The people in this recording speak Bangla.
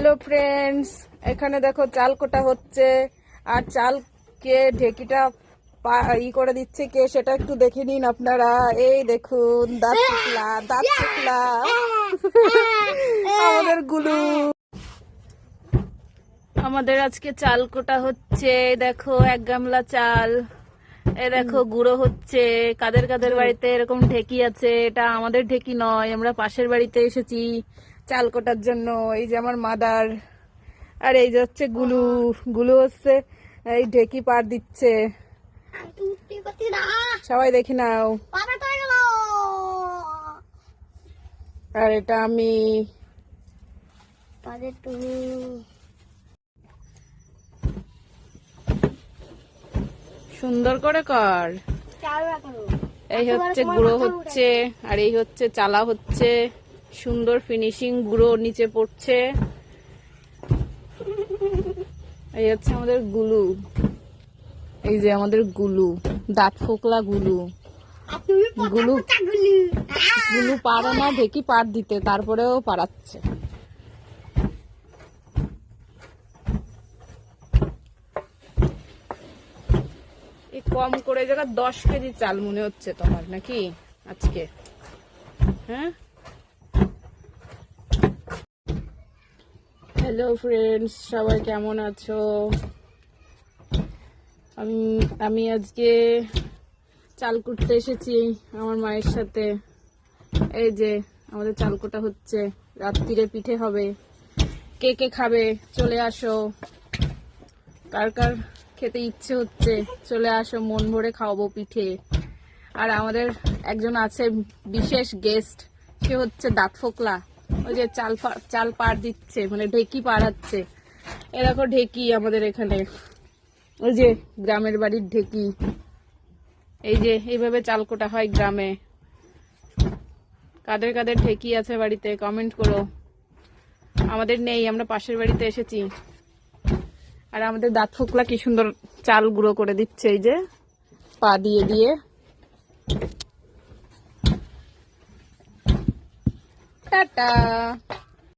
হ্যালো ফ্রেন্ডস, এখানে দেখো চাল কোটা হচ্ছে। আর চালকে ঢেকিটা করে দিচ্ছে কে সেটা একটু দেখে নিন আপনারা। এই দেখুন, দাঁত টুকলা দাঁত টুকলা আমাদের গুলু। আমাদের আজকে চাল কোটা হচ্ছে। দেখো, 1 গামলা চাল। এ দেখো গুঁড়ো হচ্ছে। কাদের কাদের বাড়িতে এরকম ঢেকি আছে? এটা আমাদের ঢেকি নয়, আমরা পাশের বাড়িতে এসেছি চাল কোটার জন্য। এই যে আমার মাদার, আর এই যে হচ্ছে গুলু। গুলু হচ্ছে এই ঢেকি পার দিচ্ছে। সবাই দেখে নাও। আর এটা আমি। সুন্দর করে কর। এই হচ্ছে গুঁড়ো হচ্ছে, আর এই হচ্ছে চালা হচ্ছে। সুন্দর ফিনিশিং গুঁড়ো নিচে পড়ছে। এই হচ্ছে আমাদের গুলু। এই যে আমাদের গুলু, দাঁত ফোকলা গুলু। গুলু গুলু পারে না ঢেকি পার দিতে, তারপরেও পারাচ্ছে। এই কম করে জায়গা 10 কেজি চাল মনে হচ্ছে তোমার নাকি আজকে? হ্যাঁ, হ্যালো ফ্রেন্ডস, সবাই কেমন আছো? আমি আজকে চাল কুটতে এসেছি আমার মায়ের সাথে। এই যে আমাদের চাল কোটা হচ্ছে, রাত্রিরে পিঠে হবে। কে কে খাবে চলে আসো। কার কার খেতে ইচ্ছে হচ্ছে চলে আসো, মন ভরে খাওয়াবো পিঠে। আর আমাদের একজন আছে বিশেষ গেস্ট, সে হচ্ছে দাঁত ফোকলা। ওই যে চাল পার দিচ্ছে, মানে ঢেকি পাড়াচ্ছে। এ দেখো ঢেকি আমাদের এখানে, ওই যে গ্রামের বাড়ির ঢেকি। এই যে এইভাবে চাল কোটা হয় গ্রামে। কাদের কাদের ঢেকি আছে বাড়িতে কমেন্ট করো। আমাদের নেই, আমরা পাশের বাড়িতে এসেছি। আর আমাদের দাঁত ফোকলা কি সুন্দর চাল গুঁড়ো করে দিচ্ছে, এই যে পা দিয়ে দিয়ে। টাটা।